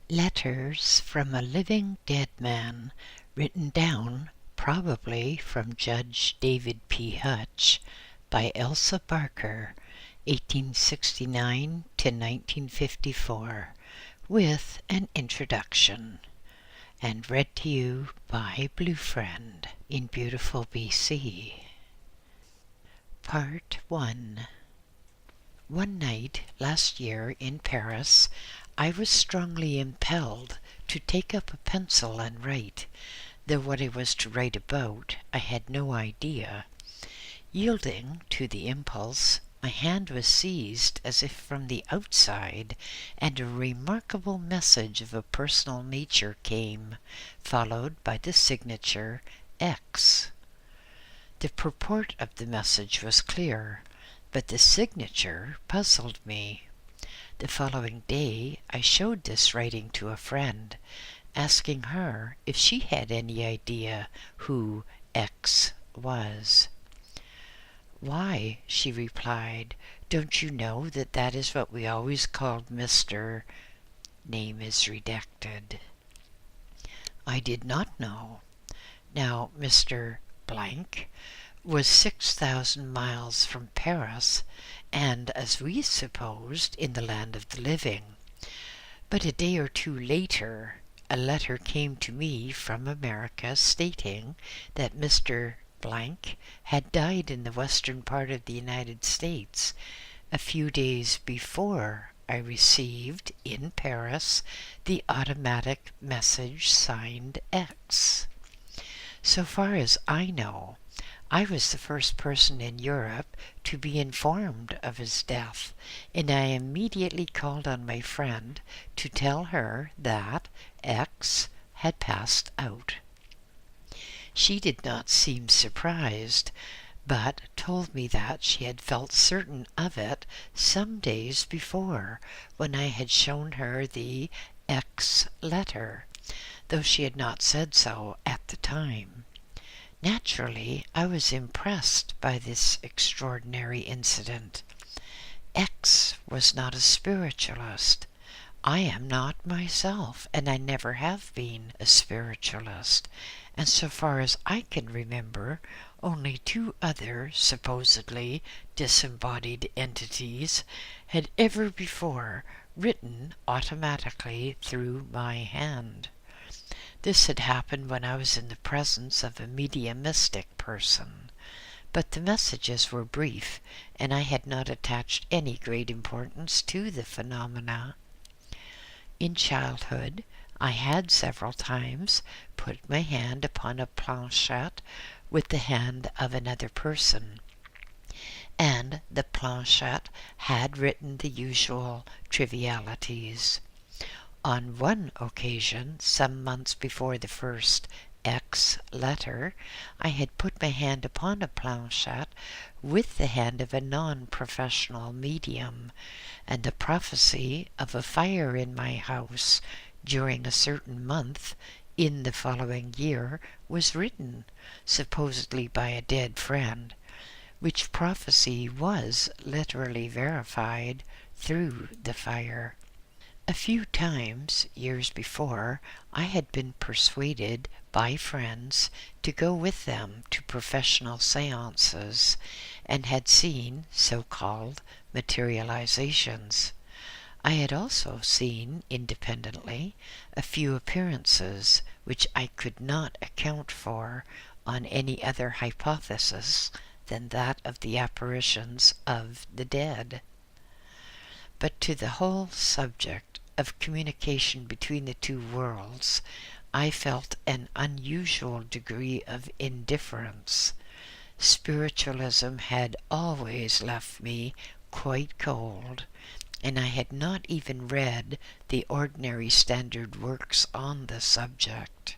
Letters from a Living Dead Man, written down, probably from Judge David P. Hutch, by Elsa Barker, 1869 to 1954, with an introduction, and read to you by BlueFriend in beautiful BC. Part 1. One night last year in Paris, I was strongly impelled to take up a pencil and write, though what I was to write about I had no idea. Yielding to the impulse, my hand was seized as if from the outside, and a remarkable message of a personal nature came, followed by the signature X. The purport of the message was clear, but the signature puzzled me. The following day I showed this writing to a friend, asking her if she had any idea who X was. "Why," she replied, "don't you know that is what we always called Mr. Name is redacted." I did not know. Now, Mr. Blank was 6,000 miles from Paris, and, as we supposed, in the land of the living. But a day or two later, a letter came to me from America stating that Mr. Blank had died in the western part of the United States a few days before I received, in Paris, the automatic message signed X. So far as I know, I was the first person in Europe to be informed of his death, and I immediately called on my friend to tell her that X had passed out. She did not seem surprised, but told me that she had felt certain of it some days before, when I had shown her the X letter, though she had not said so at the time. Naturally, I was impressed by this extraordinary incident. X was not a spiritualist. I am not myself, and I never have been a spiritualist, and so far as I can remember, only two other supposedly disembodied entities had ever before written automatically through my hand. This had happened when I was in the presence of a mediumistic person, but the messages were brief, and I had not attached any great importance to the phenomena. In childhood, I had several times put my hand upon a planchette with the hand of another person, and the planchette had written the usual trivialities. On one occasion, some months before the first X letter, I had put my hand upon a planchette with the hand of a non-professional medium, and the prophecy of a fire in my house during a certain month in the following year was written, supposedly by a dead friend, which prophecy was literally verified through the fire. A few times, years before, I had been persuaded by friends to go with them to professional seances, and had seen so-called materializations. I had also seen, independently, a few appearances which I could not account for on any other hypothesis than that of the apparitions of the dead. But to the whole subject of communication between the two worlds, I felt an unusual degree of indifference. Spiritualism had always left me quite cold, and I had not even read the ordinary standard works on the subject.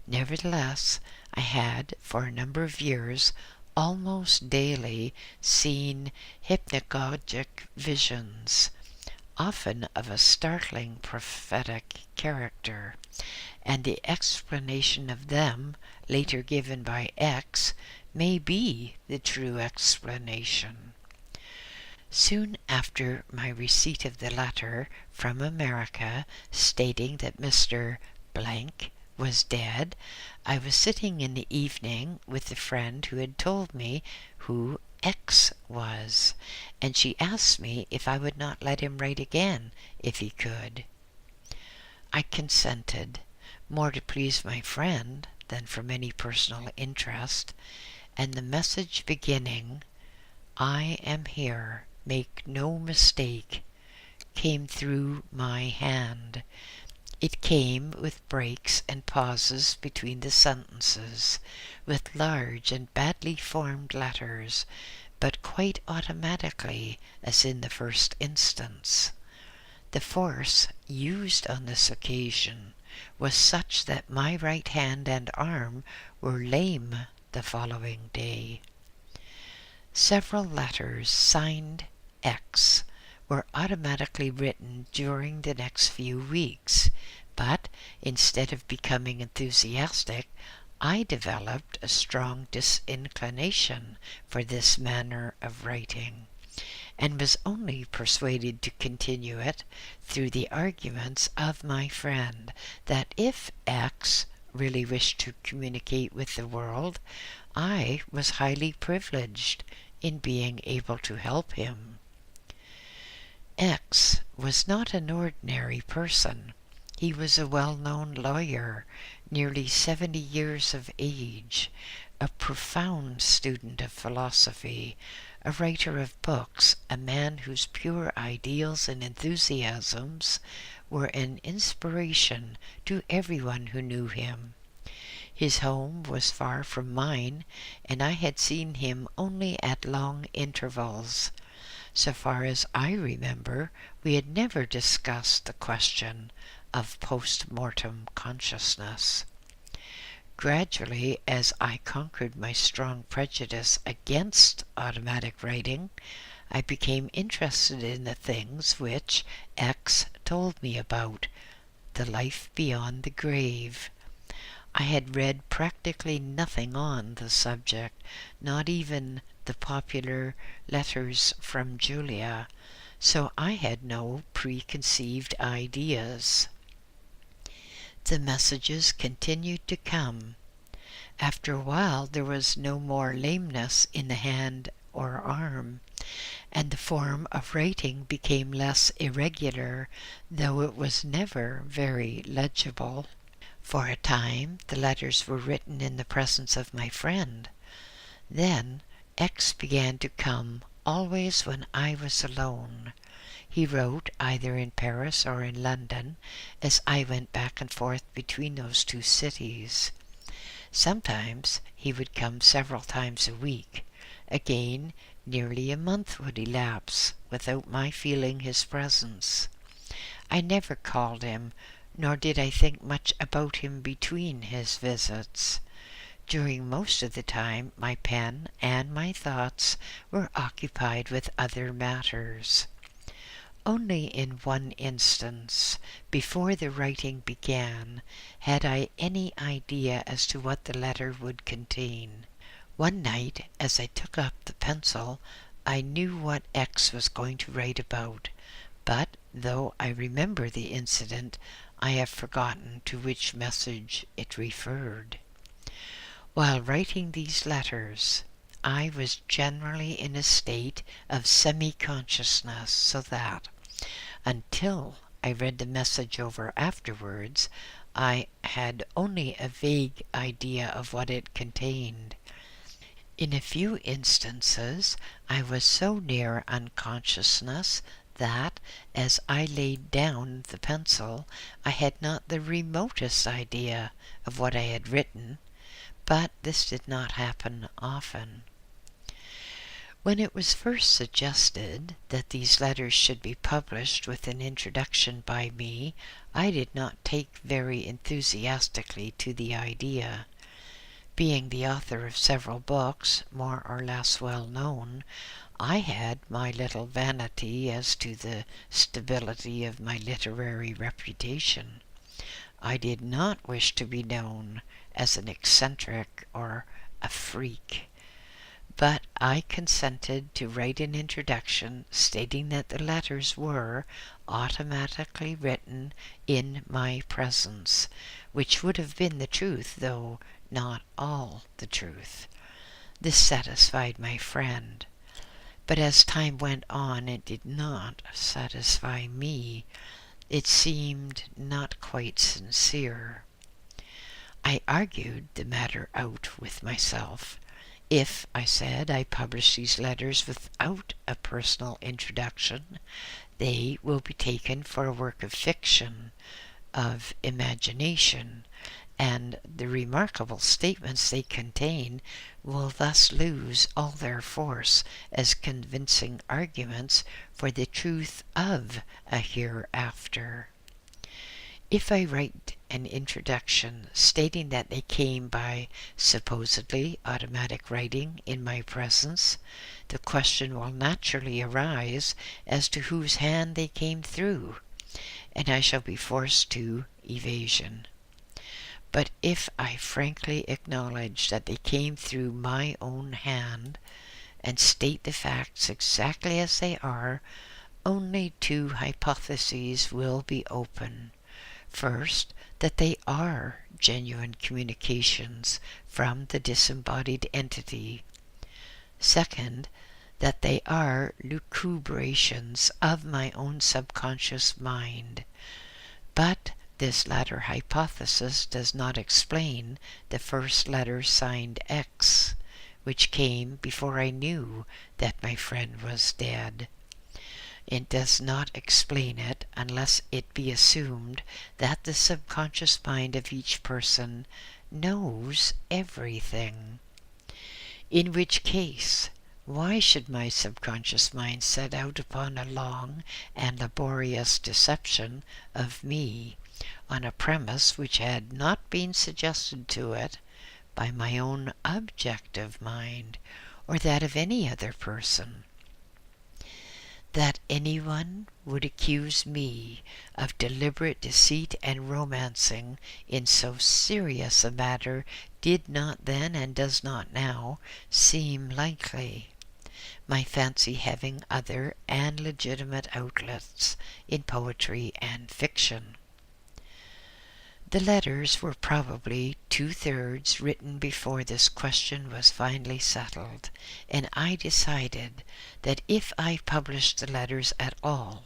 Nevertheless, I had, for a number of years, almost daily seen hypnagogic visions, often of a startling prophetic character, and the explanation of them, later given by X, may be the true explanation. Soon after my receipt of the letter from America stating that Mr. Blank was dead, I was sitting in the evening with the friend who had told me who X was, and she asked me if I would not let him write again if he could. I consented, more to please my friend than from any personal interest, and the message beginning, "I am here, make no mistake," came through my hand. It came with breaks and pauses between the sentences, with large and badly formed letters, but quite automatically, as in the first instance. The force used on this occasion was such that my right hand and arm were lame the following day. Several letters signed X were automatically written during the next few weeks, but instead of becoming enthusiastic, I developed a strong disinclination for this manner of writing, and was only persuaded to continue it through the arguments of my friend that if X really wished to communicate with the world, I was highly privileged in being able to help him. X was not an ordinary person. He was a well-known lawyer, nearly 70 years of age, a profound student of philosophy, a writer of books, a man whose pure ideals and enthusiasms were an inspiration to everyone who knew him. His home was far from mine, and I had seen him only at long intervals. So far as I remember, we had never discussed the question of post-mortem consciousness. Gradually, as I conquered my strong prejudice against automatic writing, I became interested in the things which X told me about, the life beyond the grave. I had read practically nothing on the subject, not even the popular letters from Julia, so I had no preconceived ideas. The messages continued to come. After a while there was no more lameness in the hand or arm, and the form of writing became less irregular, though it was never very legible. For a time the letters were written in the presence of my friend. Then X began to come always when I was alone. He wrote either in Paris or in London, as I went back and forth between those two cities. Sometimes he would come several times a week. Again, nearly a month would elapse without my feeling his presence. I never called him, nor did I think much about him between his visits. During most of the time, my pen and my thoughts were occupied with other matters. Only in one instance, before the writing began, had I any idea as to what the letter would contain. One night, as I took up the pencil, I knew what X was going to write about, but though I remember the incident, I have forgotten to which message it referred. While writing these letters, I was generally in a state of semi-consciousness, so that, until I read the message over afterwards, I had only a vague idea of what it contained. In a few instances, I was so near unconsciousness that, as I laid down the pencil, I had not the remotest idea of what I had written, but this did not happen often. When it was first suggested that these letters should be published with an introduction by me, I did not take very enthusiastically to the idea. Being the author of several books, more or less well known, I had my little vanity as to the stability of my literary reputation. I did not wish to be known as an eccentric or a freak. but I consented to write an introduction stating that the letters were automatically written in my presence, which would have been the truth, though not all the truth. This satisfied my friend, but as time went on, it did not satisfy me. It seemed not quite sincere. I argued the matter out with myself. If, I said, I publish these letters without a personal introduction, they will be taken for a work of fiction, of imagination, and the remarkable statements they contain will thus lose all their force as convincing arguments for the truth of a hereafter. If I write an introduction stating that they came by supposedly automatic writing in my presence, the question will naturally arise as to whose hand they came through, and I shall be forced to evasion. But if I frankly acknowledge that they came through my own hand, and state the facts exactly as they are, only two hypotheses will be open. First, that they are genuine communications from the disembodied entity. Second, that they are lucubrations of my own subconscious mind. But this latter hypothesis does not explain the first letter signed X, which came before I knew that my friend was dead. It does not explain it unless it be assumed that the subconscious mind of each person knows everything. In which case, why should my subconscious mind set out upon a long and laborious deception of me on a premise which had not been suggested to it by my own objective mind or that of any other person? That anyone would accuse me of deliberate deceit and romancing in so serious a matter did not then, and does not now, seem likely, my fancy having other and legitimate outlets in poetry and fiction. The letters were probably 2/3 written before this question was finally settled, and I decided that if I published the letters at all,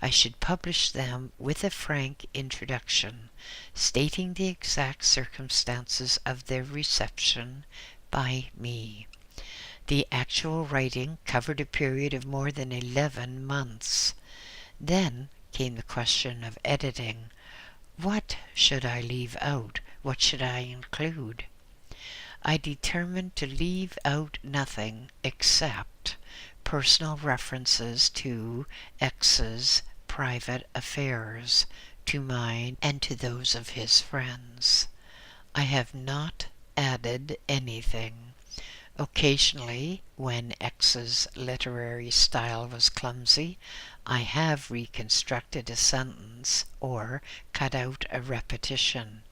I should publish them with a frank introduction, stating the exact circumstances of their reception by me. The actual writing covered a period of more than 11 months. Then came the question of editing. What should I leave out? What should I include? I determined to leave out nothing except personal references to X's private affairs, to mine and to those of his friends. I have not added anything. Occasionally, when X's literary style was clumsy, I have reconstructed a sentence or cut out a repetition,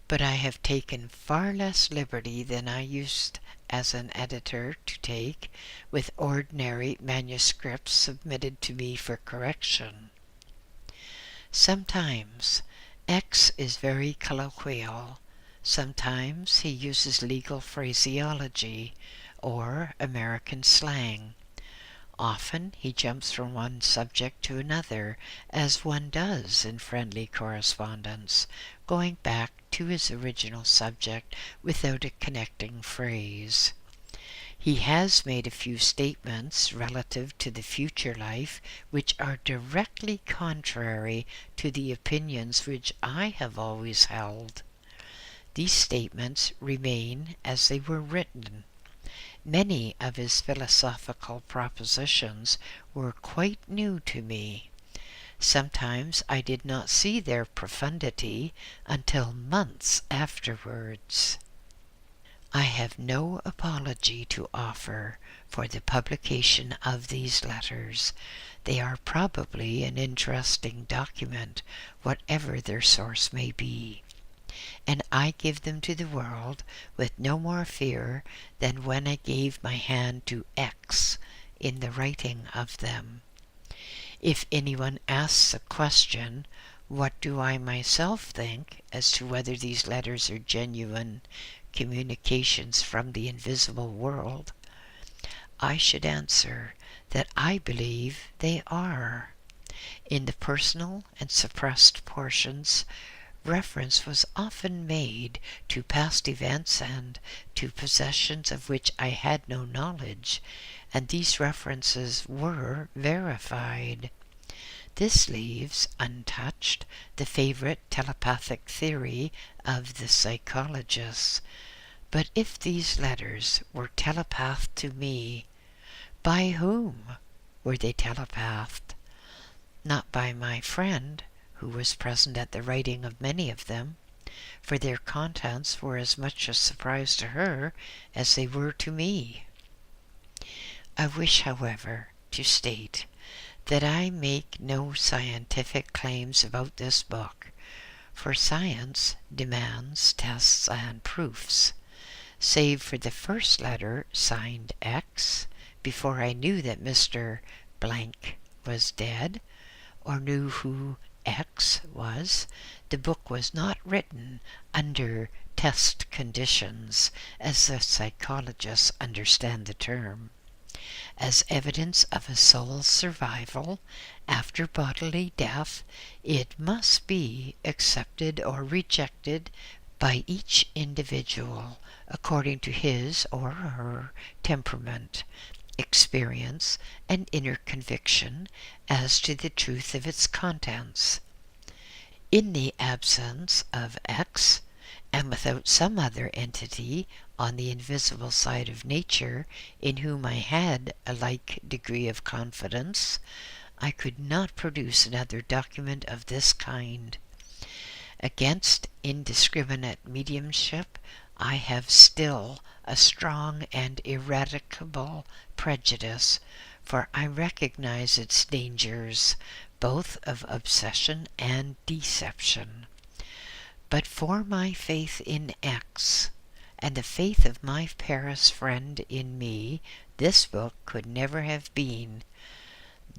but I have taken far less liberty than I used as an editor to take with ordinary manuscripts submitted to me for correction. Sometimes X is very colloquial. Sometimes he uses legal phraseology or American slang. Often he jumps from one subject to another, as one does in friendly correspondence, going back to his original subject without a connecting phrase. He has made a few statements relative to the future life which are directly contrary to the opinions which I have always held. These statements remain as they were written. Many of his philosophical propositions were quite new to me. Sometimes I did not see their profundity until months afterwards. I have no apology to offer for the publication of these letters. They are probably an interesting document, whatever their source may be. and I give them to the world with no more fear than when I gave my hand to X in the writing of them. If anyone asks a question, what do I myself think as to whether these letters are genuine communications from the invisible world, I should answer that I believe they are. In the personal and suppressed portions, reference was often made to past events and to possessions of which I had no knowledge, and these references were verified. This leaves untouched the favorite telepathic theory of the psychologists. But if these letters were telepathed to me, by whom were they telepathed? Not by my friend, who was present at the writing of many of them, for their contents were as much a surprise to her as they were to me. I wish, however, to state that I make no scientific claims about this book, for science demands tests and proofs. Save for the first letter signed X, before I knew that Mr. Blank was dead, or knew who X was, the book was not written under test conditions, as the psychologists understand the term. As evidence of a soul's survival after bodily death, it must be accepted or rejected by each individual according to his or her temperament, experience, and inner conviction as to the truth of its contents. In the absence of X, and without some other entity on the invisible side of nature in whom I had a like degree of confidence, I could not produce another document of this kind. Against indiscriminate mediumship, I have still a strong and ineradicable prejudice, for I recognize its dangers, both of obsession and deception. But for my faith in X, and the faith of my Paris friend in me, this book could never have been.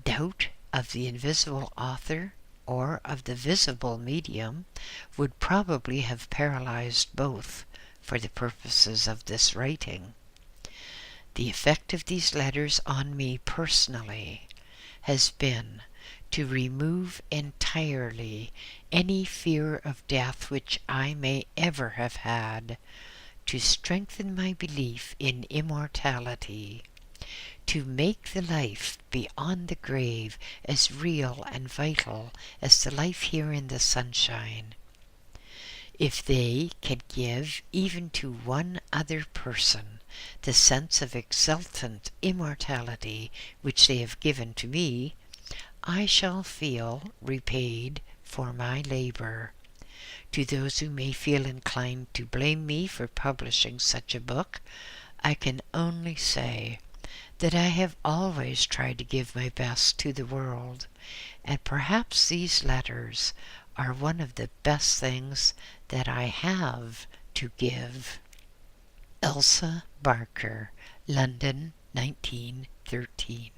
Doubt of the invisible author or of the visible medium would probably have paralyzed both for the purposes of this writing. The effect of these letters on me personally has been to remove entirely any fear of death which I may ever have had, to strengthen my belief in immortality, to make the life beyond the grave as real and vital as the life here in the sunshine. If they can give even to one other person the sense of exultant immortality which they have given to me, I shall feel repaid for my labor. To those who may feel inclined to blame me for publishing such a book, I can only say that I have always tried to give my best to the world, and perhaps these letters are one of the best things that I have to give. Elsa Barker, London, 1913.